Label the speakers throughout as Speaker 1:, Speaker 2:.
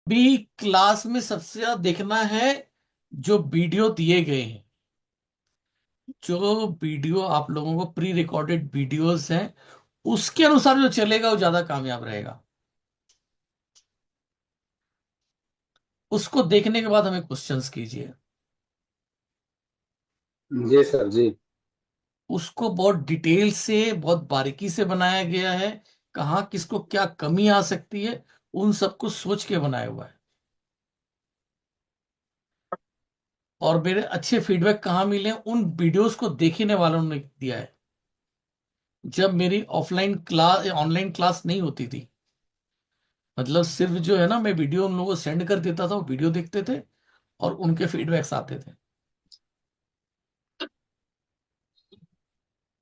Speaker 1: भी क्लास में सबसे ज्यादा देखना है जो वीडियो दिए गए हैं। जो वीडियो आप लोगों को प्री रिकॉर्डेड वीडियोस हैं, उसके अनुसार जो चलेगा वो ज्यादा कामयाब रहेगा। उसको देखने के बाद हमें क्वेश्चंस कीजिए।
Speaker 2: जी सर जी।
Speaker 1: उसको बहुत डिटेल से, बहुत बारीकी से बनाया गया है। कहाँ किसको क्या कमी आ सकती है, उन सबको सोच के बनाया हुआ है। और मेरे अच्छे फीडबैक कहाँ मिले, उन वीडियोस को देखने वालों ने दिया है। जब मेरी ऑफलाइन क्लास, ऑनलाइन क्लास नहीं होती थी, मतलब सिर्फ जो है ना, मैं वीडियो उन लोगों को सेंड कर देता था, वो वीडियो देखते थे और उनके फीडबैक्स आते थे।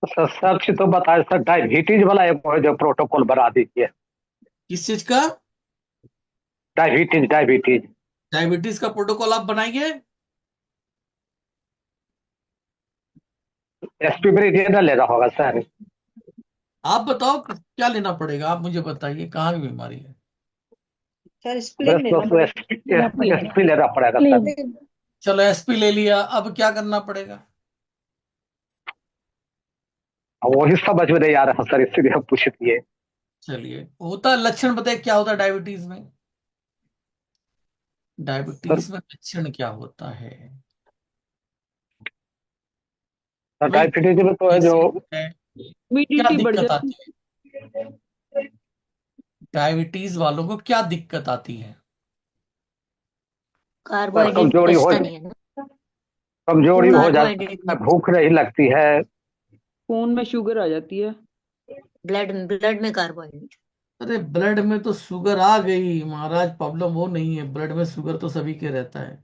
Speaker 3: सर सच तो बताए सर, डायबिटीज वाला एक जो प्रोटोकॉल बना दीजिए।
Speaker 1: किस चीज का?
Speaker 3: Diabetes diabetes.
Speaker 1: डायबिटीज का प्रोटोकॉल आप बनाइए।
Speaker 3: एसपी ब्रिगेड लेना होगा सर।
Speaker 1: आप बताओ क्या लेना पड़ेगा, आप मुझे बताइए कहाँ की बीमारी है।
Speaker 4: सर
Speaker 3: बस
Speaker 4: स्प्लिन लेना
Speaker 3: बस
Speaker 4: पड़ेगा।
Speaker 3: एसपी लेना पड़ेगा सर।
Speaker 1: चलो एसपी ले लिया, अब क्या करना पड़ेगा?
Speaker 3: वही समझ में नहीं आ रहा सर, इसीलिए हम पूछ दिए।
Speaker 1: चलिए, होता है लक्षण बताइए क्या होता है डायबिटीज में।
Speaker 3: सर
Speaker 1: डायबिटीज में लक्षण क्या होता है? भाई
Speaker 3: डायबिटीज में तो है जो
Speaker 1: पेशेंट है, क्या
Speaker 4: ह्यूमिडिटी बढ़
Speaker 1: दिक्कत
Speaker 4: जाती
Speaker 1: आती है? डायबिटीज वालों को क्या दिक्कत आती है?
Speaker 3: सर
Speaker 5: कार्बोहाइड्रेट पचता नहीं है ना।
Speaker 3: कमजोरी
Speaker 4: खून
Speaker 3: हो
Speaker 5: कार्बोहाइड्रेट
Speaker 3: जाता है, भूख नहीं लगती है।
Speaker 4: खून में शुगर आ जाती है।
Speaker 5: ब्लड ब्लड में कार्बोहाइड्रेट।
Speaker 1: अरे ब्लड में तो शुगर आ गई महाराज, प्रॉब्लम वो नहीं है, ब्लड में शुगर तो सभी के रहता है।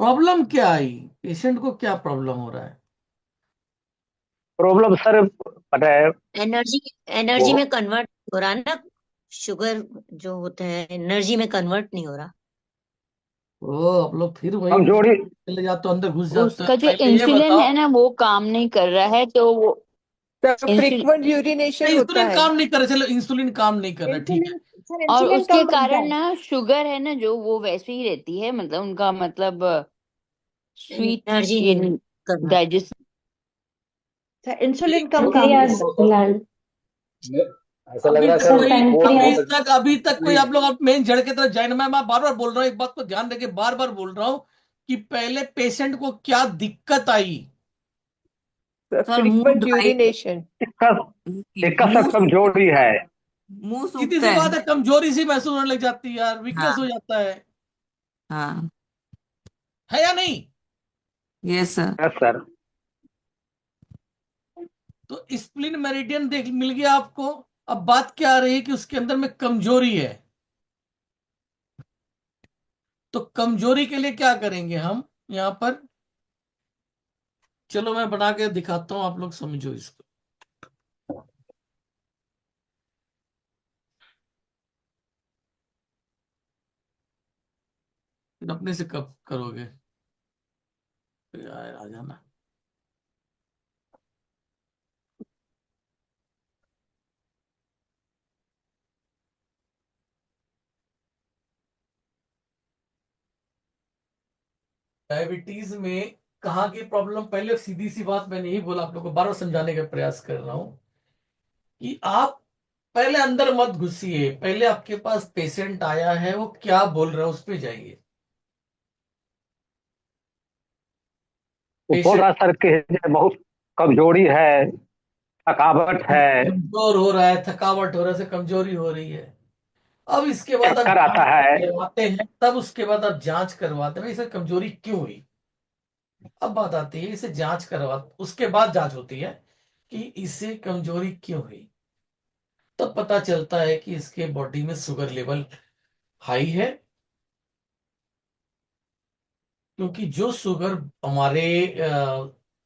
Speaker 1: प्रॉब्लम क्या आई? पेशेंट को क्या प्रॉब्लम हो रहा है?
Speaker 3: प्रॉब्लम सर पता है।
Speaker 5: एनर्जी
Speaker 3: वो
Speaker 5: एनर्जी में कन्वर्ट हो रहा है ना। शुगर जो होता है एनर्जी में कन्वर्ट नहीं हो रहा।
Speaker 1: ओ, आप लोग फिर वही
Speaker 3: कमजोरी।
Speaker 1: चले जाते हो, अंदर घुस जाते हो।
Speaker 6: उसका जो
Speaker 1: पहले ये
Speaker 6: इंसुलिन
Speaker 1: बताओ।
Speaker 6: है ना वो काम नहीं कर रहा है, तो वो
Speaker 4: सर
Speaker 6: इंसुलिन,
Speaker 4: फ्रीक्वेंट यूरिनेशन होता
Speaker 1: इंसुलिन
Speaker 4: है।
Speaker 1: काम नहीं कर रहा, चलो इंसुलिन काम नहीं कर रहा, ठीक है।
Speaker 4: इंसुलिन सर
Speaker 6: और
Speaker 4: इंसुलिन
Speaker 6: उसके
Speaker 4: कम बनता
Speaker 6: कारण
Speaker 4: है।
Speaker 6: ना शुगर है ना जो वो वैसे ही रहती है, मतलब उनका मतलब स्वीट
Speaker 5: एनर्जी
Speaker 6: ये
Speaker 5: नहीं करना।
Speaker 6: डाइजेस्ट।
Speaker 4: सर इंसुलिन कम काम
Speaker 7: पैंक्रियाज
Speaker 4: करता
Speaker 7: ग्लैंड।
Speaker 2: ऐसा लग
Speaker 1: अभी
Speaker 2: रहा है
Speaker 1: तक
Speaker 2: सर
Speaker 7: सर
Speaker 1: कोई,
Speaker 2: वो
Speaker 1: अभी
Speaker 7: पैंक्रियाज।
Speaker 1: तक अभी तक कोई, आप लोग आप मेन जड़ की तरफ जाए ना। मैं बार बार बोल रहा हूँ, एक बात को ध्यान रखिए, बार बार बोल रहा हूँ कि पहले पेशेंट को क्या दिक्कत आई।
Speaker 4: है।
Speaker 8: सर मुंह
Speaker 4: फ्रीक्वेंट
Speaker 8: ड्राई,
Speaker 4: यूरिनेशन।
Speaker 3: इसका इसका
Speaker 8: मुंह
Speaker 3: सर
Speaker 8: सूखता
Speaker 3: कमजोरी
Speaker 8: है,
Speaker 3: है।
Speaker 8: मुंह
Speaker 1: सीधी
Speaker 8: सूखता
Speaker 1: सी
Speaker 8: है।
Speaker 1: बात है, कमजोरी सी महसूस होने लग जाती है यार, वीकनेस हो
Speaker 8: हाँ
Speaker 1: जाता
Speaker 8: हाँ।
Speaker 1: है या नहीं?
Speaker 8: Yes sir.
Speaker 3: Yes sir.
Speaker 1: तो स्प्लिन मेरिडियन देख मिल गया आपको। अब बात क्या आ रही है कि उसके अंदर में कमजोरी है। तो कमजोरी के लिए क्या करेंगे हम यहां पर? चलो मैं बना के दिखाता हूं, आप लोग समझो इसको। फिर अपने से कब करोगे? फिर आ जाना। डायबिटीज में कहाँ की प्रॉब्लम, पहले सीधी सी बात मैंने यही बोला, आप लोग को बार बार समझाने का प्रयास कर रहा हूं कि आप पहले अंदर मत घुसिए। पहले आपके पास पेशेंट आया है, वो क्या बोल रहा है उस पे जाइए।
Speaker 3: वो बोल
Speaker 1: पेशेंट
Speaker 3: रहा है सर कि बहुत कमजोरी है, थकावट है,
Speaker 1: कमजोर हो रहा है, थकावट हो रहा है, से कमजोरी हो रही है। अब इसके बाद आप
Speaker 3: चक्कर आता
Speaker 1: जांच
Speaker 3: है।
Speaker 1: करवाते हैं, तब उसके बाद आप जांच करवाते हैं इसे कमजोरी क्यों हुई। अब बात आती है इसे जांच करवा, उसके बाद जांच होती है कि इसे कमजोरी क्यों हुई। तब पता चलता है कि इसके बॉडी में शुगर लेवल हाई है, क्योंकि जो शुगर हमारे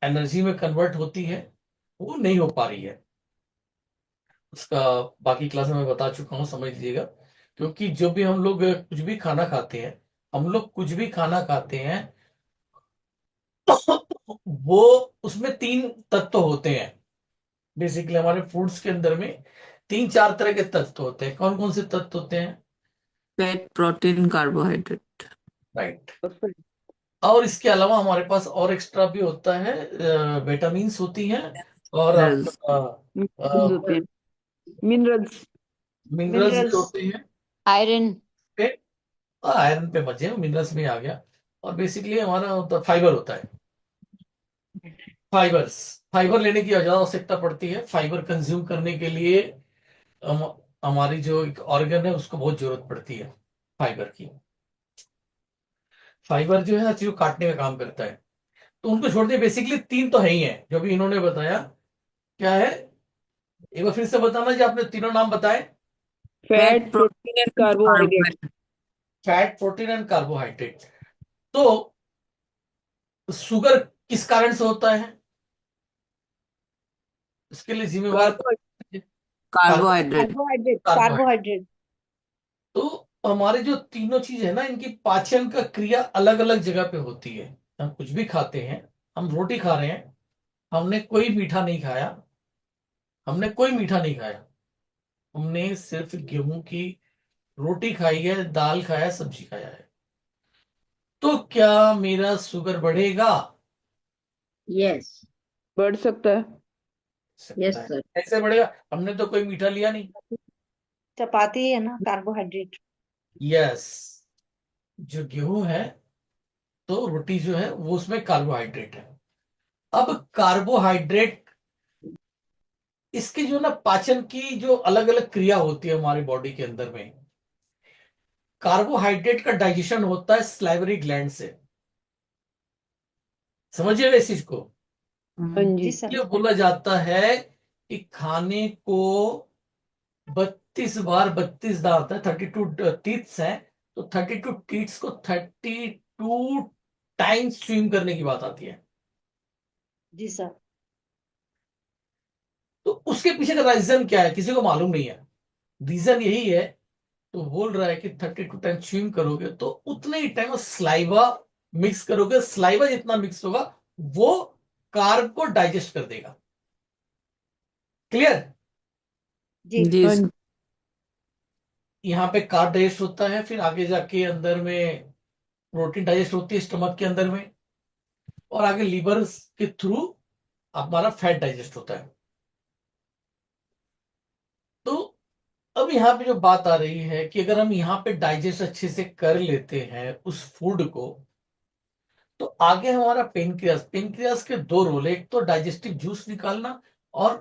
Speaker 1: एनर्जी में कन्वर्ट होती है वो नहीं हो पा रही है। उसका बाकी क्लास में मैं बता चुका हूं, समझ लीजिएगा। क्योंकि जो भी हम लोग कुछ भी खाना खाते हैं, हम लोग कुछ भी खाना खाते हैं, वो उसमें तीन तत्व होते हैं। बेसिकली हमारे फूड्स के अंदर में तीन चार तरह के तत्व होते हैं। कौन कौन से तत्व होते हैं?
Speaker 8: Fat protein carbohydrate.
Speaker 1: राइट। और इसके अलावा हमारे पास और एक्स्ट्रा भी होता है, विटामिन्स होती हैं और
Speaker 8: मिनरल्स।
Speaker 1: आपका
Speaker 4: मिनरल्स
Speaker 1: मिनरल्स भी
Speaker 4: मिनरल्स
Speaker 1: होते हैं।
Speaker 6: आयरन।
Speaker 1: पे आयरन पे बचे, मिनरल्स में आ गया। और बेसिकली हमारा होता फाइबर होता है। फाइबर्स, फाइबर लेने की ज्यादा आवश्यकता पड़ती है। फाइबर कंज्यूम करने के लिए हम, हमारी जो एक ऑर्गन है उसको बहुत जरूरत पड़ती है फाइबर की। फाइबर जो है हर चीज को काटने का काम करता है। तो उनको छोड़ दिए, बेसिकली तीन तो है ही है जो भी इन्होंने बताया। क्या है, एक बार फिर से बताना जी, आपने तीनों नाम बताए।
Speaker 4: Fat protein and carbohydrate.
Speaker 1: Fat, protein and carbohydrate. तो शुगर किस कारण से होता है, इसके लिए जिम्मेवार
Speaker 4: carbohydrate
Speaker 8: carbohydrate.
Speaker 4: Carbohydrate
Speaker 1: carbohydrate.
Speaker 4: Carbohydrate
Speaker 1: तो हमारे जो तीनों चीज है ना, इनकी पाचन का क्रिया अलग अलग जगह पे होती है। हम कुछ भी खाते हैं, हम रोटी खा रहे हैं, हमने कोई मीठा नहीं खाया, हमने कोई मीठा नहीं खाया, हमने सिर्फ गेहूं की रोटी खाई है, दाल खाया है, सब्जी खाया है। तो क्या मेरा शुगर बढ़ेगा?
Speaker 5: यस।
Speaker 4: बढ़ सकता है।
Speaker 5: यस
Speaker 1: सकता है।
Speaker 5: सर।
Speaker 1: कैसे बढ़ेगा, हमने तो कोई मीठा लिया नहीं।
Speaker 4: चपाती है ना कार्बोहाइड्रेट।
Speaker 1: यस, जो गेहूं है, तो रोटी जो है वो उसमें कार्बोहाइड्रेट है। अब कार्बोहाइड्रेट, इसकी जो ना पाचन की जो अलग अलग क्रिया होती है हमारी बॉडी के अंदर में। कार्बोहाइड्रेट का डाइजेशन होता है सलाइवरी ग्लैंड से। समझिएगा इस चीज को।
Speaker 4: हाँ जी
Speaker 8: हम्म।
Speaker 4: सर।
Speaker 1: ये बोला जाता है कि खाने को 32 बार 32 दांत है, 32 टीथ्स हैं। तो 32 टीथ्स को 32 टाइम्स स्विम करने की बात आती है।
Speaker 4: जी सर।
Speaker 1: तो उसके पीछे का रीजन क्या है, किसी को मालूम नहीं है। रीजन यही है, तो बोल रहा है कि 32 टाइम स्विम करोगे तो उतने ही टाइम स्लाइवा मिक्स करोगे, स्लाइवा जितना मिक्स होगा वो कार्ब को डाइजेस्ट कर देगा। क्लियर?
Speaker 4: जी
Speaker 8: जी
Speaker 4: हाँ
Speaker 8: सर।
Speaker 4: जी।
Speaker 1: यहाँ पे कार्ब डाइजेस्ट होता है, फिर आगे जाके अंदर में प्रोटीन डाइजेस्ट होती है स्टमक के अंदर में, और आगे लीवर के थ्रू हमारा फैट डाइजेस्ट होता है। तो अब यहाँ पे जो बात आ रही है कि अगर हम यहाँ पे डाइजेस्ट अच्छे से कर लेते हैं उस फूड को, तो आगे हमारा पेनक्रियास, पेनक्रियास के दो रोल है, एक तो डाइजेस्टिव जूस निकालना और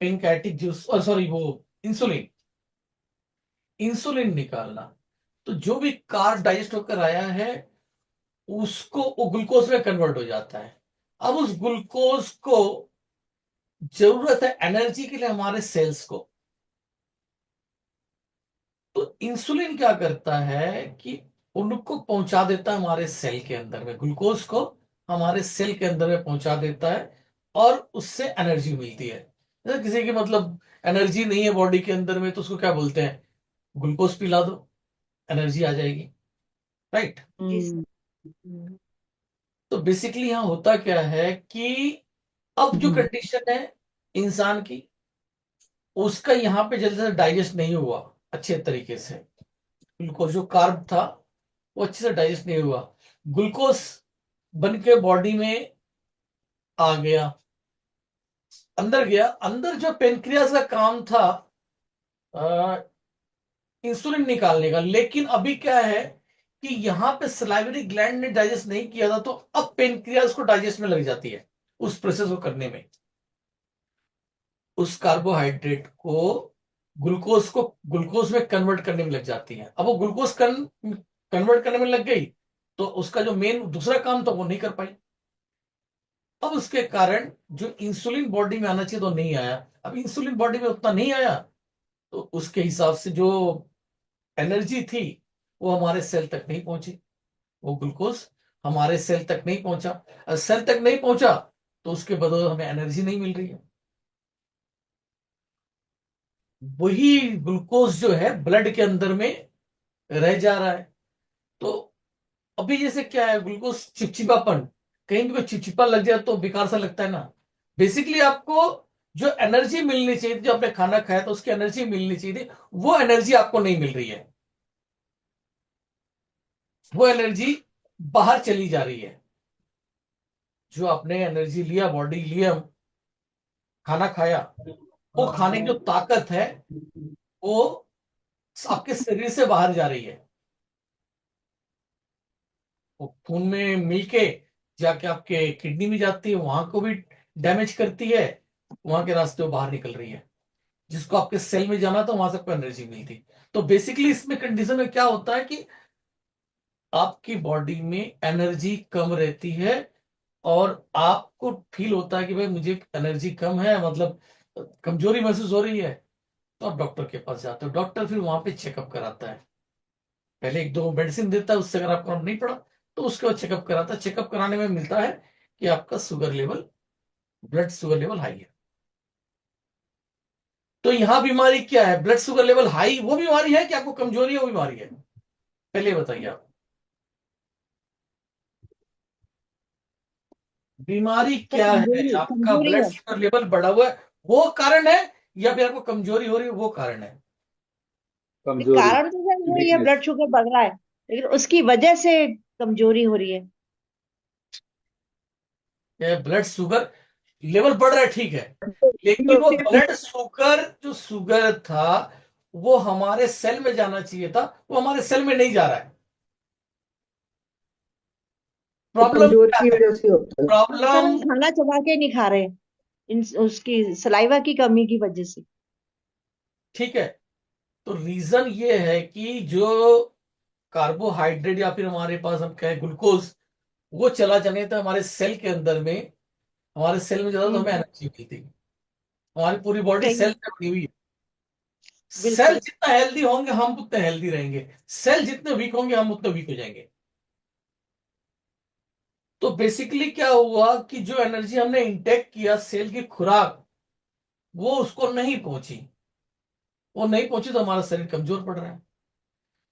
Speaker 1: पेनक्रियाटिक जूस, और सॉरी वो इंसुलिन, इंसुलिन निकालना। तो जो भी कार्ब डाइजेस्ट होकर आया है उसको वो ग्लूकोज में कन्वर्ट हो जाता है। अब उस ग्लूकोज को जरूरत है एनर्जी के लिए हमारे सेल्स को। तो इंसुलिन क्या करता है कि उनको पहुंचा देता है हमारे सेल के अंदर में, ग्लूकोज को हमारे सेल के अंदर में पहुंचा देता है, और उससे एनर्जी मिलती है। जैसे किसी की मतलब एनर्जी नहीं है बॉडी के अंदर में, तो उसको क्या बोलते हैं, ग्लूकोज पिला दो, एनर्जी आ जाएगी। राइट?
Speaker 4: जी सर।
Speaker 1: तो बेसिकली यहाँ होता क्या है कि अब जो
Speaker 8: हम्म।
Speaker 1: कंडीशन है इंसान की, उसका यहाँ पे जल्दी से डाइजेस्ट नहीं हुआ अच्छे तरीके से। ग्लूकोज जो कार्ब था वो अच्छे से डाइजेस्ट नहीं हुआ, ग्लूकोज बन के बॉडी में आ गया, अंदर गया। अंदर जो पेनक्रियास का काम था इंसुलिन निकालने का, लेकिन अभी क्या है कि यहाँ पे सलाइवरी ग्लैंड ने डाइजेस्ट नहीं किया था, तो अब पेनक्रियास को डाइजेस्ट में लग जाती है उस प्रोसेस को करने में। उस कार्बोहाइड्रेट को ग्लूकोज में कन्वर्ट करने में लग जाती है। अब वो ग्लूकोज कन्वर्ट करने में लग गई, तो उसका जो मेन दूसरा काम था वो नहीं कर पाई। अब उसके कारण जो इंसुलिन बॉडी में आना चाहिए तो नहीं आया। अब इंसुलिन बॉडी में उतना नहीं आया, तो उसके हिसाब से जो एनर्जी थी वो हमारे सेल तक नहीं पहुंची, वो ग्लूकोज हमारे सेल तक नहीं पहुंचा। सेल तक नहीं पहुंचा तो उसके बदले हमें एनर्जी नहीं मिल रही है। वही ग्लूकोज जो है ब्लड के अंदर में रह जा रहा है। तो अभी जैसे क्या है, ग्लूकोज चिपचिपापन, कहीं भी कोई चिपचिपा लग जाए तो बेकार सा लगता है ना। बेसिकली आपको जो एनर्जी मिलनी चाहिए थी, जो आपने खाना खाया तो उसकी एनर्जी मिलनी चाहिए थी, वो एनर्जी आपको नहीं मिल रही है। वो एनर्जी बाहर चली जा रही है। जो आपने एनर्जी लिया, बॉडी लिया, खाना खाया, वो खाने की जो ताकत है वो आपके शरीर से बाहर जा रही है। वो खून में मिलके जाके आपके किडनी में जाती है, वहां को भी डैमेज करती है, वहां के रास्ते वो बाहर निकल रही है। जिसको आपके सेल में जाना था वहां से आपको एनर्जी मिलती। तो बेसिकली इसमें कंडीशन में क्या होता है कि आपकी बॉडी में एनर्जी कम रहती है और आपको फील होता है कि भाई मुझे एनर्जी कम है, मतलब कमजोरी महसूस हो रही है। तो आप डॉक्टर के पास जाते हो, डॉक्टर फिर वहां पे चेकअप कराता है। पहले एक दो मेडिसिन देता है, उससे अगर आपको फर्क नहीं पड़ा तो उसके बाद चेकअप कराता है। चेकअप कराने में मिलता है कि आपका sugar level, blood sugar level high है। तो यहां बीमारी क्या है? ब्लड शुगर लेवल हाई वो बीमारी है कि आपको कमजोरी है वो बीमारी है? पहले बताइए आप, बीमारी
Speaker 4: सर
Speaker 1: क्या है?
Speaker 4: कमजोरी
Speaker 1: आपका
Speaker 4: कमजोरी
Speaker 1: ब्लड
Speaker 4: है।
Speaker 1: शुगर लेवल बढ़ा हुआ है वो कारण है, या फिर आपको कमजोरी हो रही है वो कारण है?
Speaker 2: कमजोरी,
Speaker 4: कारण तो सर वही है,
Speaker 2: वीकनेस।
Speaker 4: ब्लड शुगर बढ़ रहा है, लेकिन उसकी वजह से कमजोरी हो रही है।
Speaker 1: ब्लड शुगर लेवल बढ़ रहा है, ठीक है, लेकिन वो ब्लड शुगर जो शुगर था वो हमारे सेल में जाना चाहिए था, वो हमारे सेल में नहीं जा रहा है। प्रॉब्लम
Speaker 7: कमजोरी
Speaker 1: क्या
Speaker 7: की
Speaker 1: है?
Speaker 7: वजह से होता है।
Speaker 4: सर
Speaker 1: प्रॉब्लम,
Speaker 4: हम खाना चबा के नहीं खा रहे हैं, उसकी सलाइवा की कमी की वजह से।
Speaker 1: ठीक है, तो रीजन ये है कि जो कार्बोहाइड्रेट या फिर हमारे पास हम कहें ग्लूकोज, वो चला जाने था हमारे सेल के अंदर में। हमारे सेल में ज्यादा तो हमें एनर्जी मिलती है। हमारी पूरी बॉडी
Speaker 4: सही
Speaker 1: सेल
Speaker 4: है।
Speaker 1: से बनी हुई है। सेल
Speaker 4: बिल्कुल।
Speaker 1: जितना हेल्दी होंगे हम उतने हेल्दी रहेंगे, सेल जितने वीक होंगे हम उतने वीक हो जाएंगे। तो बेसिकली क्या हुआ कि जो एनर्जी हमने इंटेक किया, सेल की खुराक, वो उसको नहीं पहुंची। वो नहीं पहुंची तो हमारा शरीर कमजोर पड़ रहा है।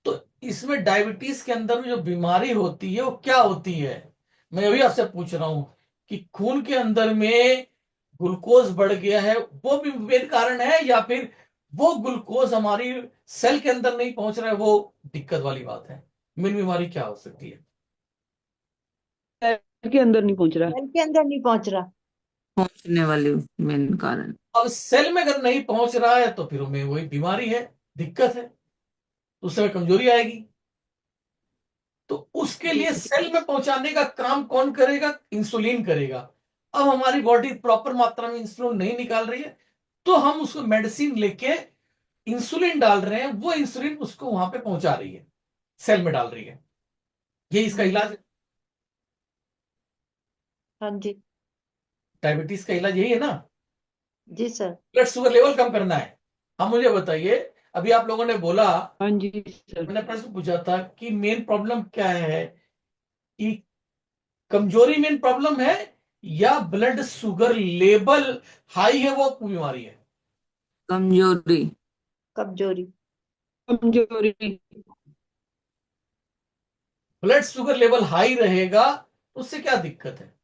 Speaker 1: तो इसमें डायबिटीज के अंदर में जो बीमारी होती है वो क्या होती है? मैं अभी आपसे पूछ रहा हूं कि खून के अंदर में ग्लूकोज बढ़ गया है वो भी मेन कारण है, या फिर वो ग्लूकोज हमारी सेल के अंदर नहीं पहुंच रहा है वो दिक्कत वाली बात है? मेन बीमारी क्या हो सकती है?
Speaker 7: सेल के अंदर नहीं पहुंच रहा।
Speaker 4: सेल के अंदर नहीं पहुंच रहा।
Speaker 8: पहुंचने वाली मेन कारण।
Speaker 1: अब सेल में अगर नहीं पहुंच रहा है तो फिर हमें वही बीमारी है, दिक्कत है, उस समय कमजोरी आएगी। तो उसके लिए
Speaker 4: जी।
Speaker 1: सेल में पहुंचाने का काम कौन करेगा? इंसुलिन करेगा। अब हमारी बॉडी प्रॉपर मात्रा में इंसुलिन नहीं निकाल रही है, तो हम उसको मेडिसिन लेके इंसुलिन डाल रहे हैं, वो इंसुलिन उसको वहां पे पहुंचा रही है, सेल में डाल रही है। ये इसका इलाज है।
Speaker 4: हाँ जी।
Speaker 1: डायबिटीज का इलाज यही है ना,
Speaker 4: जी सर।
Speaker 1: ब्लड शुगर लेवल कम करना है। अब मुझे बताइए, अभी आप लोगों ने बोला,
Speaker 7: हाँ जी सर।
Speaker 1: मैंने प्रश्न पूछा था कि मेन प्रॉब्लम क्या है, कि कमजोरी मेन प्रॉब्लम है या ब्लड शुगर लेवल हाई है वो बीमारी है?
Speaker 8: कमजोरी।
Speaker 4: कमजोरी।
Speaker 7: कमजोरी।
Speaker 1: ब्लड शुगर लेवल हाई रहेगा तो उससे क्या दिक्कत है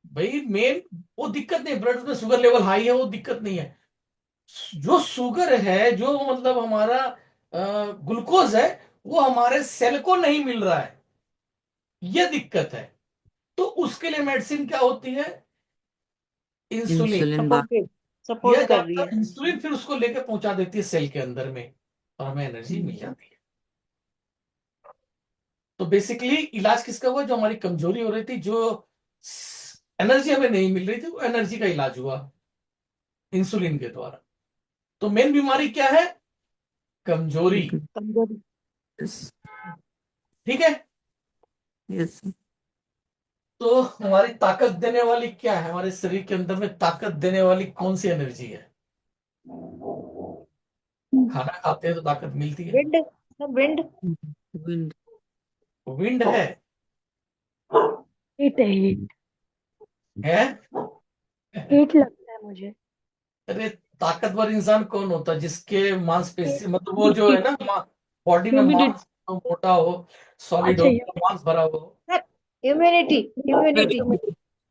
Speaker 1: भाई? मेन वो दिक्कत नहीं, ब्लड में शुगर लेवल हाई है वो दिक्कत नहीं है। जो शुगर है, जो मतलब हमारा ग्लूकोज है, वो हमारे सेल को नहीं मिल रहा है, ये दिक्कत है। तो उसके लिए मेडिसिन क्या होती है? इंसुलिन।
Speaker 8: इंसुलिन बार।
Speaker 4: सपोर्टेड,
Speaker 1: दिया
Speaker 4: सपोर्ट कर रही
Speaker 1: जाता
Speaker 4: है।
Speaker 1: है इंसुलिन, फिर उसको लेकर पहुंचा देती है सेल के अंदर में और हमें एनर्जी मिल जाती है। तो बेसिकली इलाज किसका हुआ? जो हमारी कमजोरी हो रही थी, जो एनर्जी हमें नहीं मिल रही थी, वो एनर्जी का इलाज हुआ इंसुलिन के द्वारा। तो मेन बीमारी क्या है? कमजोरी।
Speaker 4: कमजोरी।
Speaker 8: यस।
Speaker 1: ठीक है,
Speaker 8: यस।
Speaker 1: तो हमारी ताकत देने वाली क्या है? हमारे शरीर के अंदर में ताकत देने वाली कौन सी एनर्जी है? खाना खाते हैं तो ताकत मिलती है,
Speaker 4: wind. Sir wind.
Speaker 8: Wind.
Speaker 1: Wind है,
Speaker 9: हीट है, हीट।
Speaker 1: है?
Speaker 9: हीट लगता है मुझे।
Speaker 1: अरे, ताकतवर इंसान कौन होता है? जिसके मांसपेशी, मतलब वो जो है
Speaker 9: ह्यूमिडिटी।
Speaker 1: ना, बॉडी में
Speaker 9: ह्यूमिडिटी।
Speaker 1: मांस मोटा हो, सॉलिड
Speaker 9: अच्छा
Speaker 1: हो, मांस भरा हो।
Speaker 4: Sir immunity, immunity.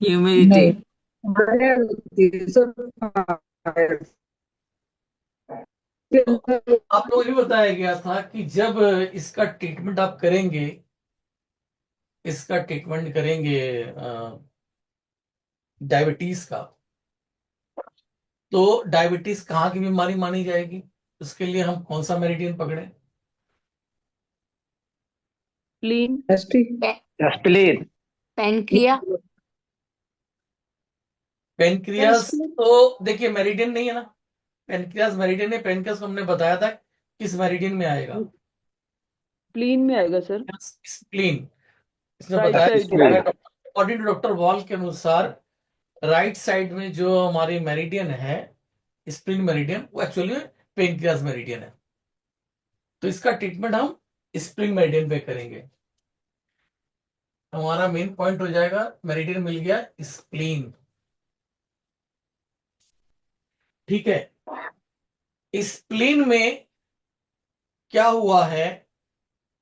Speaker 8: ह्यूमिडिटी।
Speaker 7: नहीं, बढ़िया होती है सर।
Speaker 1: तो आप लोगों को ये बताया गया था कि जब इसका ट्रीटमेंट आप करेंगे, इसका ट्रीटमेंट करेंगे डायबिटीज का, तो डायबिटीज कहाँ की बीमारी मानी जाएगी? उसके लिए हम कौन सा मेरिडियन पकड़े?
Speaker 7: Spleen,
Speaker 2: ST
Speaker 3: spleen.
Speaker 6: Pancreas,
Speaker 1: pancreas तो देखिए मेरिडियन नहीं है ना, पेनक्रियास मेरिडियन है। पेनक्रियास को हमने बताया था किस मेरिडियन में आएगा,
Speaker 7: स्प्लीन में आएगा सर,
Speaker 1: स्प्लीन। इसमें
Speaker 7: राइट
Speaker 1: बताया
Speaker 7: साइड
Speaker 3: स्प्लीन।
Speaker 7: में।
Speaker 1: अकॉर्डिंग टू डॉक्टर वॉल के अनुसार राइट साइड में जो हमारी मेरिडियन है, स्प्लीन मेरिडियन, वो एक्चुअली पेनक्रियास मेरिडियन है। तो इसका ट्रीटमेंट हम स्प्लीन मेरिडियन पे करेंगे। हमारा मेन पॉइंट हो जाएगा, मेरिडियन मिल गया, स्प्लीन। ठीक है, स्प्लीन में क्या हुआ है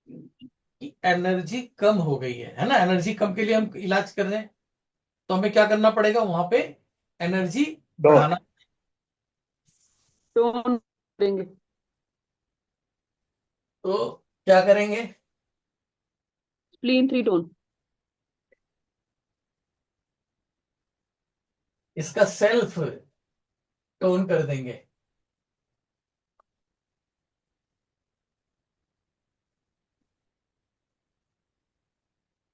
Speaker 1: कि एनर्जी कम हो गई है ना। एनर्जी कम के लिए हम इलाज कर रहे हैं, तो हमें क्या करना पड़ेगा वहां पे? एनर्जी
Speaker 3: दो।
Speaker 1: बढ़ाना।
Speaker 7: टोन देंगे।
Speaker 1: तो क्या करेंगे?
Speaker 7: Spleen 3 tone.
Speaker 1: इसका सेल्फ टोन कर देंगे।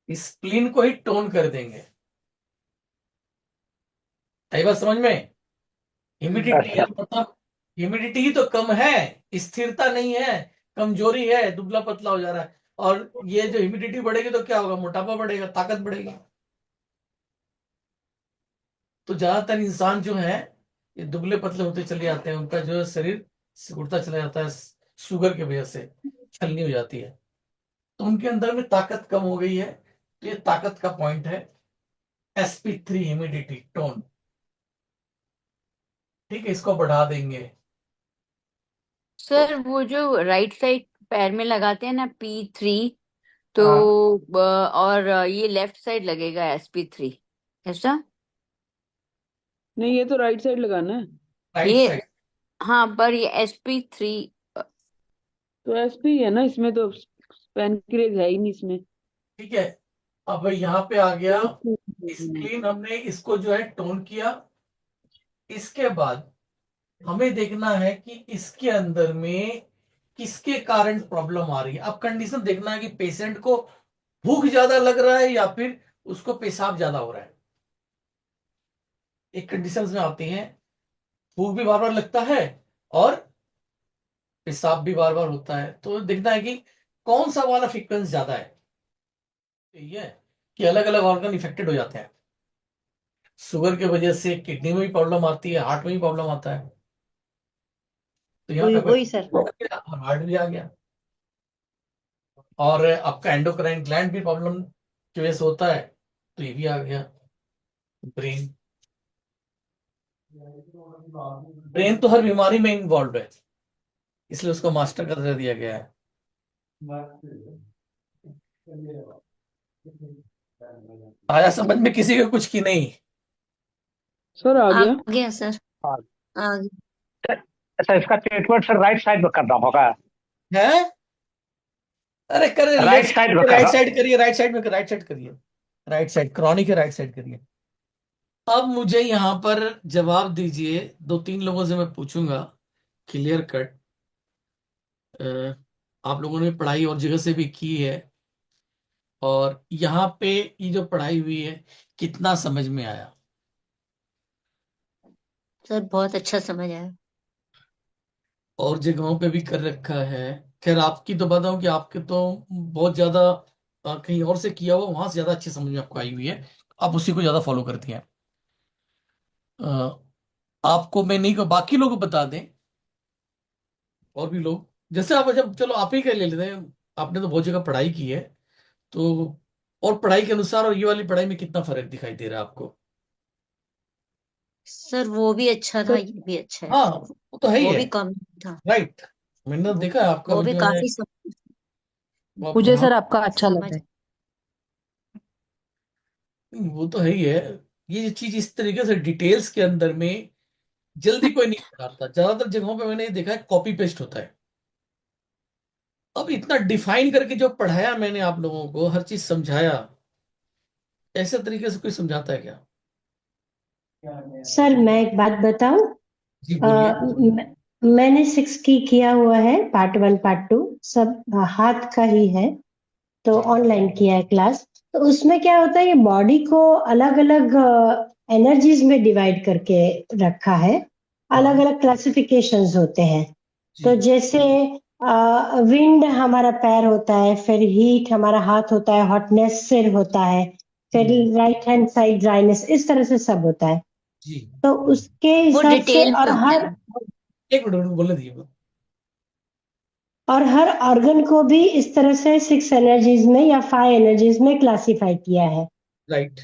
Speaker 1: स्प्लीन को ही टोन कर देंगे। आई बात समझ में? ह्यूमिडिटी है,
Speaker 3: अच्छा।
Speaker 1: मतलब ह्यूमिडिटी ही तो कम है, स्थिरता नहीं है, कमजोरी है, दुबला पतला हो जा रहा है। और ये जो ह्यूमिडिटी बढ़ेगी तो क्या होगा? मोटापा बढ़ेगा, ताकत बढ़ेगी। तो ज्यादातर इंसान जो है ये दुबले पतले होते चले जाते हैं, उनका जो है शरीर सिकुड़ता चला जाता है, शुगर की वजह से छलनी हो जाती है। तो उनके अंदर में ताकत कम हो गई है। तो ये ताकत का पॉइंट है, sp3 ह्यूमिडिटी टोन। ठीक है, इसको बढ़ा देंगे।
Speaker 6: सर वो जो राइट साइड पैर में लगाते हैं ना P3, तो
Speaker 1: हाँ,
Speaker 6: और ये लेफ्ट साइड लगेगा SP3, ऐसा?
Speaker 7: नहीं, ये तो राइट साइड लगाना है।
Speaker 1: राइट
Speaker 6: ये,
Speaker 1: साइड।
Speaker 6: हाँ, पर ये SP3।
Speaker 7: तो एसपी है ना इसमें, तो पेनक्रियाज है ही नहीं इसमें।
Speaker 1: ठीक है, अब यहाँ पे आ गया
Speaker 7: तो
Speaker 1: स्प्लीन, हमने इसको जो है टोन किया। इसके बाद हमें देखना है कि इसके अंदर में किसके कारण प्रॉब्लम आ रही है। अब कंडीशन देखना है कि पेशेंट को भूख ज्यादा लग रहा है या फिर उसको पेशाब ज्यादा हो रहा है। एक कंडीशन में आती है, भूख भी बार बार लगता है और पेशाब भी बार बार होता है। तो देखना है कि कौन सा वाला फ्रीक्वेंस ज्यादा है। ये है कि अलग अलग ऑर्गन इफेक्टेड हो जाते हैं। शुगर की वजह से किडनी में भी प्रॉब्लम आती है, हार्ट में भी प्रॉब्लम आता है। तो यहाँ
Speaker 4: वही
Speaker 1: पे
Speaker 4: वही सर।
Speaker 1: हार्ट भी आ गया, और आपका एंडोक्राइन ग्लैंड भी प्रॉब्लम की वजह से होता है, तो ये भी आ गया। ब्रेन, ब्रेन तो हर बीमारी में इन्वॉल्व है, इसलिए उसको मास्टर का दर्जा दिया गया है। आया समझ में किसी को कुछ की नहीं?
Speaker 7: सर आ
Speaker 5: आ
Speaker 7: गया।
Speaker 5: गया सर,
Speaker 3: हाँ।
Speaker 5: आ गया।
Speaker 3: अच्छा, इसका ट्रीटमेंट फिर राइट साइड में करना होगा।
Speaker 1: है, अरे कर,
Speaker 3: राइट
Speaker 1: लेफ्ट
Speaker 3: साइड में
Speaker 1: राइट
Speaker 3: करना।
Speaker 1: साइड करिए, राइट साइड में, राइट साइड करिए, राइट साइड क्रॉनिक है, राइट साइड करिए। अब मुझे यहाँ पर जवाब दीजिए, दो तीन लोगों से मैं पूछूंगा क्लियर कट। आप लोगों ने पढ़ाई और जगह से भी की है, और यहाँ पे ये जो पढ़ाई हुई है कितना समझ में आया?
Speaker 5: सर बहुत अच्छा समझ आया।
Speaker 1: और जगहों पे भी कर रखा है। खैर आपकी तो बताऊं कि आपके तो बहुत ज्यादा कहीं और से किया हुआ, वहां से ज्यादा अच्छी समझ में आपको आई हुई है, आप उसी को ज्यादा फॉलो करती हैं। आपको मैं नहीं को बाकी लोग बता दें, और भी लोग, जैसे आप, जब चलो आप ही का ले लेते हैं, आपने तो बहुत जगह पढ़ाई की है, तो और पढ़ाई के अनुसार और ये वाली पढ़ाई में कितना फर्क दिखाई दे रहा है आपको?
Speaker 5: सर वो भी अच्छा था,
Speaker 7: सर
Speaker 5: ये भी अच्छा है।
Speaker 1: हाँ, वो तो है ही
Speaker 5: वो
Speaker 1: है।
Speaker 5: भी कम था।
Speaker 1: राइट, मैंने तो
Speaker 5: वो
Speaker 1: देखा है आपका
Speaker 5: वो
Speaker 1: भी
Speaker 5: भी
Speaker 1: जो है,
Speaker 5: काफी
Speaker 1: वो आपका
Speaker 9: मुझे
Speaker 1: वहाँ,
Speaker 9: सर आपका अच्छा
Speaker 5: समझ।
Speaker 9: लगा है।
Speaker 1: वो तो है ही है। ये चीज इस तरीके से डिटेल्स के अंदर में जल्दी कोई नहीं सुधारता। ज्यादातर जगहों पे मैंने ये देखा है कॉपी पेस्ट होता है। अब इतना डिफाइन करके जो पढ़ाया मैंने आप लोगों को, हर चीज समझाया, ऐसे तरीके से कोई समझाता है क्या?
Speaker 9: सर मैं एक बात बताऊं।
Speaker 1: जी बोलिए।
Speaker 9: मैंने 6 की किया हुआ है, पार्ट 1 पार्ट 2 सब हाथ का ही है, तो
Speaker 1: जी
Speaker 9: ऑनलाइन किया है क्लास। तो उसमें क्या होता है, ये बॉडी को अलग अलग एनर्जीज में डिवाइड करके रखा है, अलग अलग क्लासिफिकेशंस होते हैं। तो
Speaker 1: जी
Speaker 9: जैसे विंड हमारा पैर होता है, फिर हीट हमारा हाथ होता है, हॉटनेस सिर होता है, फिर राइट हैंड साइड ड्राइनेस, इस तरह से सब होता है।
Speaker 1: जी।
Speaker 9: तो उसके
Speaker 5: वो
Speaker 9: हिसाब से
Speaker 5: डिटेल में होता है।
Speaker 1: एक मिनट बोले दिए।
Speaker 9: और हर ऑर्गन को भी इस तरह से 6 एनर्जीज में या 5 एनर्जीज में क्लासिफाई किया है।
Speaker 1: राइट।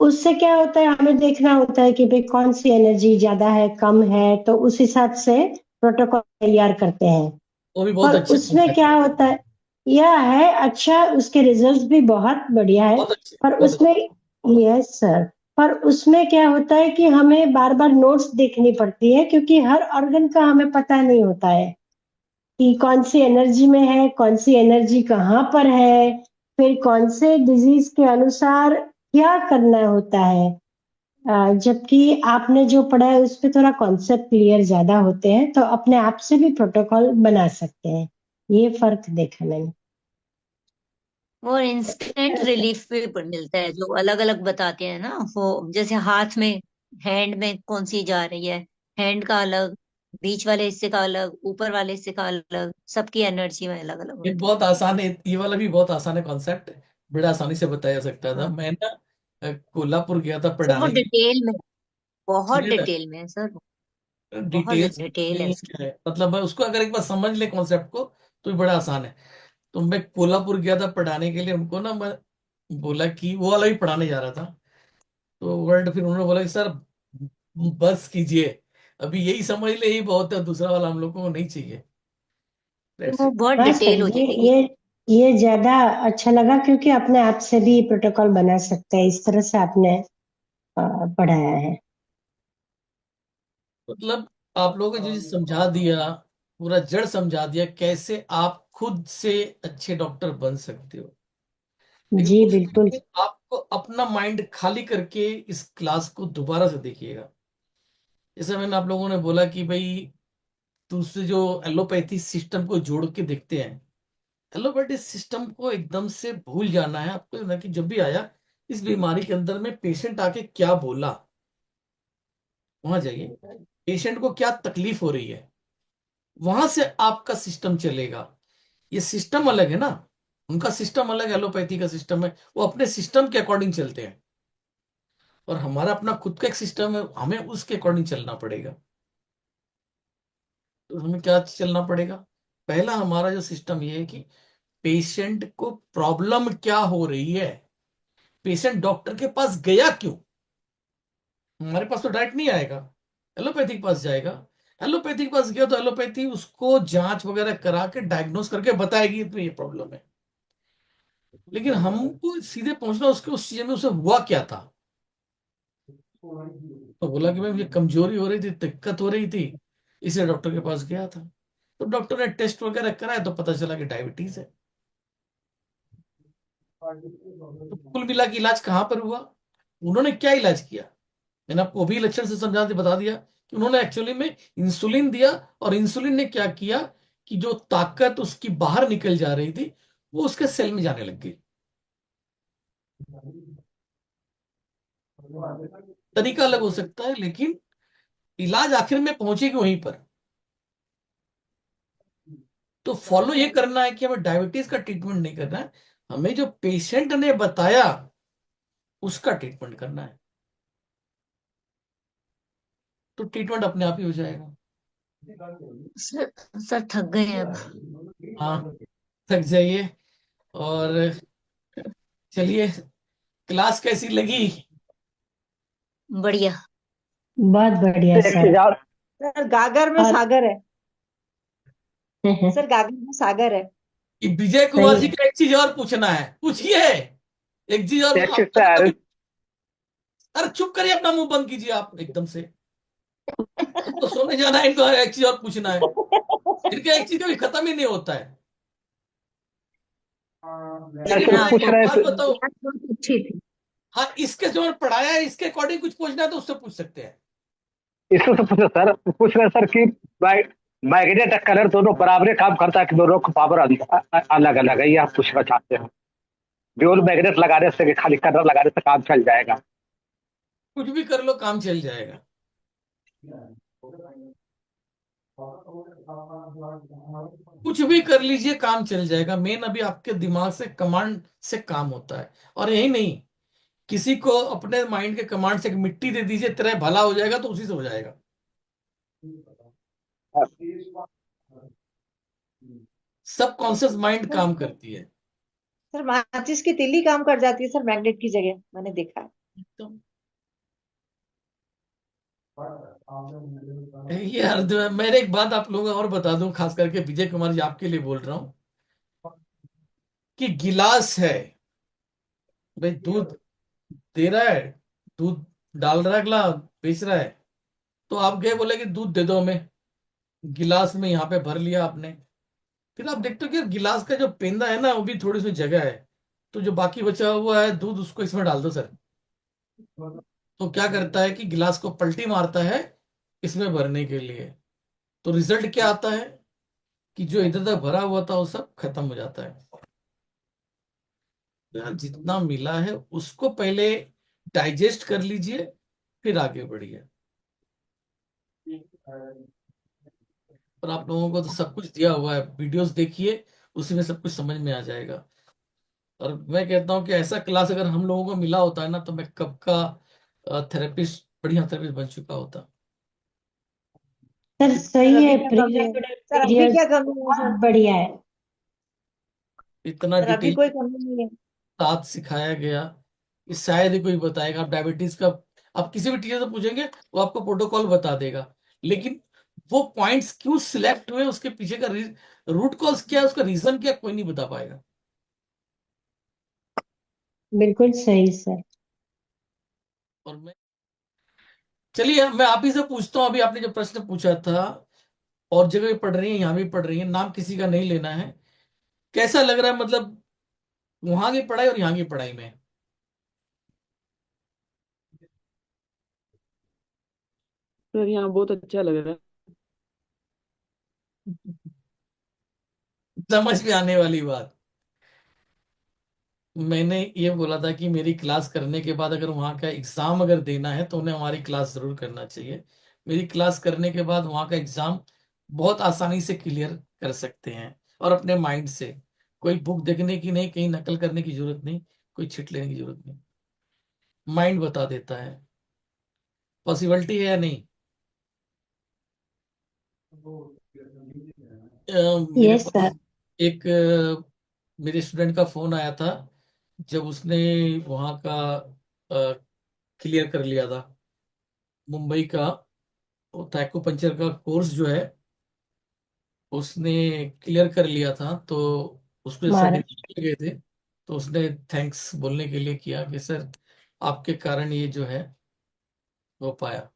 Speaker 9: उससे क्या होता है, हमें देखना होता है कि भाई कौन सी एनर्जी ज्यादा है कम है, तो उस हिसाब से प्रोटोकॉल तैयार करते हैं।
Speaker 1: वो भी बहुत
Speaker 9: पर
Speaker 1: अच्छे
Speaker 9: उसमें
Speaker 1: कॉन्सेप्ट
Speaker 9: क्या
Speaker 1: है।
Speaker 9: होता है, यह है अच्छा, उसके रिजल्ट्स भी बहुत बढ़िया है।
Speaker 1: बहुत अच्छे,
Speaker 9: पर
Speaker 1: बहुत अच्छे।
Speaker 9: उसमें, यस सर, पर उसमें क्या होता है कि हमें बार बार नोट्स देखनी पड़ती है, क्योंकि हर ऑर्गन का हमें पता नहीं होता है कि कौन सी एनर्जी में है, कौन सी एनर्जी कहाँ पर है, फिर कौन से डिजीज के अनुसार क्या करना होता है। जबकि आपने जो पढ़ा है उस पे थोड़ा कॉन्सेप्ट क्लियर ज्यादा होते हैं, तो अपने आप से भी प्रोटोकॉल बना सकते हैं। ये फर्क देखा मैंने।
Speaker 5: और इंस्टेंट रिलीफ भी मिलता है, जो अलग अलग बताते हैं ना वो। जैसे हाथ में, हैंड में कौन सी जा रही है, हैंड का अलग, बीच वाले हिस्से का अलग, ऊपर वाले हिस्से का अलग, सबकी एनर्जी में अलग अलग
Speaker 1: ये
Speaker 5: होती
Speaker 1: बहुत आसान है, ये वाला भी बहुत आसान है कॉन्सेप्ट, बड़ा आसानी से बताया जा सकता
Speaker 5: है।
Speaker 1: था।
Speaker 5: हाँ
Speaker 1: मैं ना कोल्हापुर गया था
Speaker 5: सर, वो
Speaker 1: पढ़ाने के लिए।
Speaker 5: डिटेल में, बहुत
Speaker 1: सुनिए ना,
Speaker 5: डिटेल में है सर, बहुत
Speaker 1: डिटेल्स
Speaker 5: डिटेल है
Speaker 1: नहीं
Speaker 5: उसकी।
Speaker 1: है, मतलब मैं उसको अगर एक बार समझ ले कॉन्सेप्ट को तो भी बड़ा आसान है। तो मैं कोल्हापुर गया था पढ़ाने के लिए, उनको ना मैं बोला कि वो वाला भी पढ़ाने जा रहा था। तो वर्ल्ड फिर उन्होंने बोला कि सर बस कीजिए, अभी यही समझ ले, यही बहुत है, दूसरा वाला हम लोग को नहीं चाहिए। That's
Speaker 5: वो
Speaker 1: it।
Speaker 5: बहुत
Speaker 9: हाँ सर,
Speaker 5: डिटेल हो
Speaker 9: ये
Speaker 5: जाएगी।
Speaker 9: ये ये ज्यादा अच्छा लगा, क्योंकि अपने आप से भी प्रोटोकॉल बना सकते हैं, इस तरह से आपने पढ़ाया है।
Speaker 1: मतलब आप लोगों को जो चीज़ समझा दिया, पूरा जड़ समझा दिया, कैसे आप खुद से अच्छे डॉक्टर बन सकते हो। लेकिन
Speaker 9: जी
Speaker 1: उसके
Speaker 9: बिल्कुल।
Speaker 1: लिए आपको अपना माइंड खाली करके इस क्लास को दोबारा से देखिएगा। जैसे मैंने आप लोगों ने बोला कि भाई दूसरे जो एलोपैथी सिस्टम को जोड़ के देखते हैं, एलोपैथी सिस्टम को एकदम से भूल जाना है आपको ना, कि जब भी आया इस बीमारी के अंदर में पेशेंट आके क्या बोला, वहां जाइए, पेशेंट को क्या तकलीफ हो रही है, वहां से आपका सिस्टम चलेगा। ये सिस्टम अलग है ना, उनका सिस्टम अलग है, एलोपैथी का सिस्टम है, वो अपने सिस्टम के अकॉर्डिंग चलते हैं, और हमारा अपना खुद का एक सिस्टम है, हमें उसके अकॉर्डिंग चलना पड़ेगा। तो हमें क्या चलना पड़ेगा? पहला हमारा जो सिस्टम ये है कि पेशेंट को प्रॉब्लम क्या हो रही है, पेशेंट डॉक्टर के पास गया क्यों। हमारे पास तो डायरेक्ट नहीं आएगा, एलोपैथी के पास जाएगा। एलोपैथी के पास गया तो एलोपैथी उसको जांच वगैरह करा के डायग्नोस करके बताएगी तो ये प्रॉब्लम है। लेकिन हमको सीधे पहुंचना उसके उस चीज में, उसे हुआ क्या था। तो बोला कि भाई मुझे कमजोरी हो रही थी, दिक्कत हो रही थी, इसलिए डॉक्टर के पास गया था। तो डॉक्टर ने टेस्ट वगैरह कराया तो पता चला कि डायबिटीज है। तो कुल मिला के इलाज कहाँ पर हुआ, उन्होंने क्या इलाज किया? मैंने आपको अभी लक्षण से समझा बता दिया कि उन्होंने एक्चुअली में इंसुलिन दिया, और इंसुलिन ने क्या किया कि जो ताकत उसकी बाहर निकल जा रही थी वो उसके सेल में जाने लग गई। तरीका अलग हो सकता है, लेकिन इलाज आखिर में पहुंचेगी वहीं पर। तो फॉलो ये करना है कि हमें डायबिटीज का ट्रीटमेंट नहीं करना है, हमें जो पेशेंट ने बताया उसका ट्रीटमेंट करना है, तो ट्रीटमेंट अपने आप ही हो जाएगा।
Speaker 5: सर, सर थक गए हैं अब।
Speaker 1: हाँ, थक जाइए। और चलिए, क्लास कैसी लगी?
Speaker 5: बढ़िया।
Speaker 9: बहुत बढ़िया
Speaker 3: एक
Speaker 9: सर।
Speaker 3: चीज और,
Speaker 4: सर गागर में
Speaker 9: और
Speaker 4: सागर है। सर गागर में सागर है।
Speaker 1: कि विजय कुमार
Speaker 9: सही
Speaker 1: जी
Speaker 9: है।
Speaker 1: का एक चीज और पूछना है, पूछिए। एक चीज और
Speaker 3: एक चीज
Speaker 1: आप कभी
Speaker 3: सर,
Speaker 1: कभी, अरे चुप करिए, अपना मुंह बंद कीजिए आप एकदम से। तो सोने जाना है, इनको एक चीज और पूछना है, इनका एक चीज कभी खत्म ही नहीं होता है।
Speaker 3: सर
Speaker 1: लेकिन
Speaker 3: तो
Speaker 5: लेकिन
Speaker 1: मैं
Speaker 3: पूछ
Speaker 5: आपको
Speaker 1: एक
Speaker 3: रहे
Speaker 1: बात
Speaker 3: थे।
Speaker 1: बताऊं,
Speaker 5: क्लास बहुत अच्छी थी।
Speaker 1: हाँ, इसके जो पढ़ाया है इसके अकॉर्डिंग कुछ पूछना है तो उससे पूछ सकते हैं।
Speaker 3: इसको तो पूछो सर, पूछ रहे सर कि मैग्नेट और कलर दोनों बराबरे काम करता है कि दोनों का पावर अलग अलग है, ये आप पूछना चाहते हैं? ड्यूल मैग्नेट लगाने से कि खाली कलर लगाने से काम चल जाएगा?
Speaker 1: कुछ भी कर लो काम चल जाएगा। कुछ भी कर लीजिए काम चल जाएगा। मेन अभी आपके दिमाग से कमांड से काम होता है। और यही नहीं, किसी को अपने माइंड के कमांड से एक मिट्टी दे दीजिए, तेरा भला हो जाएगा, तो उसी से हो जाएगा। सब कॉन्शियस माइंड काम करती है।
Speaker 4: सर माचिस की तीली काम कर जाती है सर मैग्नेट की जगह, मैंने देखा है।
Speaker 1: तो ये अर्ध मेरे एक बात आप लोगों को और बता दूं, खास करके विजय कुमार जी आपके लिए बोल रहा हूं, कि गिलास है, भाई दूध दे रहा है, दूध डाल रहा है, गिलास बेच रहा है, तो आप गए बोले कि दूध दे दो हमें, गिलास में यहाँ पे भर लिया आपने, फिर आप देखते हो कि गिलास का जो पेंदा है ना, वो भी थोड़ी सी जगह है, तो जो बाकी बचा हुआ है दूध उसको इसमें डाल दो सर। तो क्या करता है कि गिलास को पलटी मारता है इसमें भरने के लिए, तो रिजल्ट क्या आता है कि जो इधर तक भरा हुआ था वो सब खत्म हो जाता है। तो यार जितना मिला है उसको पहले डाइजेस्ट कर लीजिए, फिर आगे बढ़िए। और आप लोगों को तो सब कुछ दिया हुआ है, वीडियोस देखिए, उसी में सब कुछ समझ में आ जाएगा। और मैं कहता हूँ कि ऐसा क्लास अगर हम लोगों को मिला होता है ना, तो मैं कब का थेरेपिस्ट, बढ़िया थेरेपिस्ट बन चुका होता।
Speaker 9: सर
Speaker 4: सर
Speaker 9: सही
Speaker 4: अभी
Speaker 9: है,
Speaker 4: क्या
Speaker 9: प्री
Speaker 4: कमी है?
Speaker 9: रिकॉर्डेड
Speaker 4: सर अभी
Speaker 9: वीडियोस
Speaker 4: क्या कमी है सर?
Speaker 9: बहुत बढ़िया है।
Speaker 1: इतना
Speaker 4: सर अभी
Speaker 1: डिटेल
Speaker 4: कोई कमी नहीं है?
Speaker 1: साथ सिखाया गया कि शायद ही कोई बताएगा। आप डायबिटीज का आप किसी भी टीचर से पूछेंगे, वो आपको प्रोटोकॉल बता देगा, लेकिन वो पॉइंट्स क्यों सिलेक्ट हुए, उसके पीछे का रूट कॉज क्या है, उसका रीजन क्या, कोई नहीं बता पाएगा।
Speaker 9: बिल्कुल सही सर।
Speaker 1: और मैं, चलिए मैं आप ही से पूछता हूँ, अभी आपने जो प्रश्न पूछा था, और जगह भी पढ़ रही है, यहाँ भी पढ़ रही है, नाम किसी का नहीं लेना है, कैसा लग रहा है मतलब वहां की पढ़ाई और यहाँ की पढ़ाई में?
Speaker 7: सर यहाँ बहुत अच्छा लग रहा है।
Speaker 1: समझ में आने वाली बात। मैंने ये बोला था कि मेरी क्लास करने के बाद अगर वहाँ का एग्जाम अगर देना है तो उन्हें हमारी क्लास जरूर करना चाहिए। मेरी क्लास करने के बाद वहाँ का एग्जाम बहुत आसानी से क्लियर कर सकते हैं, और अपने माइंड से, कोई बुक देखने की नहीं, कहीं नकल करने की जरूरत नहीं, कोई छिट लेने की जरूरत नहीं, माइंड बता देता है। पॉसिबिलिटी है या नहीं? मेरे
Speaker 9: यस
Speaker 1: पास
Speaker 9: सर।
Speaker 1: एक मेरे स्टूडेंट का फोन आया था, जब उसने वहाँ का क्लियर कर लिया था, मुंबई का, वो एक्यूपंक्चर का कोर्स जो है उसने क्लियर कर लिया था, तो उसको
Speaker 9: महाराष्ट्र।
Speaker 1: सर्टिफिकेट गए थे, तो उसने थैंक्स बोलने के लिए किया कि सर आपके कारण ये जो है हो पाया।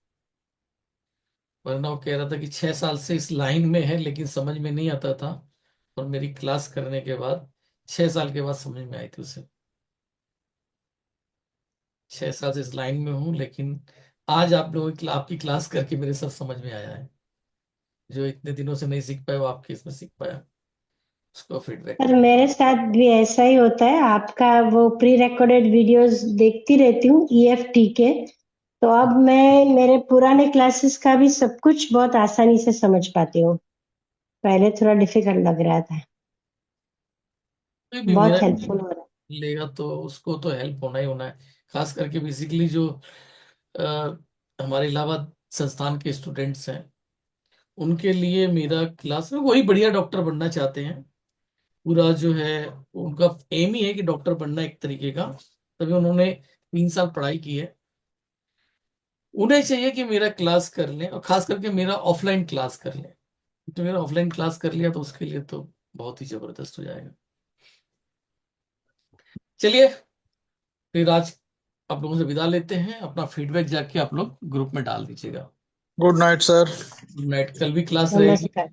Speaker 1: वरना वो कह रहा था कि 6 साल से इस लाइन में है लेकिन समझ में नहीं आता था, और मेरी क्लास करने के बाद 6 साल के बाद समझ में आई थी उसे। 6 साल से इस लाइन में हूँ, लेकिन आज आप लोगों की आपकी क्लास करके मेरे सब समझ में आया है। जो इतने दिनों से नहीं सीख पाया वो आपके इसमें सीख पाया। उसको फीडबैक
Speaker 9: सर
Speaker 1: दे।
Speaker 9: मेरे साथ भी ऐसा ही होता है, आपका वो प्री रिकॉर्डेड वीडियोस देखती रहती हूँ ईएफटी के, तो अब मैं मेरे पुराने क्लासेस का भी सब कुछ बहुत आसानी से समझ पाती हूँ। पहले थोड़ा डिफिकल्ट लग रहा था।
Speaker 1: कोई भी मेरा
Speaker 9: बहुत हेल्पफुल हो रहा
Speaker 1: लेगा तो उसको तो हेल्प होना ही होना है। खास करके बेसिकली जो अ, हमारे इलाहाबाद संस्थान के स्टूडेंट्स हैं, उनके लिए मेरा क्लास में वही बढ़िया डॉक्टर बनना चाहते हैं। पूरा जो है उनका एम ही है कि डॉक्टर बनना एक तरीके का, तभी उन्होंने 3 साल पढ़ाई की है। उन्हें चाहिए कि मेरा क्लास कर लें, और खास करके मेरा ऑफलाइन क्लास कर लें। तो मेरा ऑफलाइन क्लास कर लिया तो उसके लिए तो बहुत ही जबरदस्त हो जाएगा। चलिए, फिर आज आप लोगों से विदा लेते हैं। अपना फीडबैक जाके आप लोग ग्रुप में डाल दीजिएगा।
Speaker 2: Good night sir.
Speaker 1: नाइट, कल भी क्लास रहेगी।
Speaker 9: नमस्कार।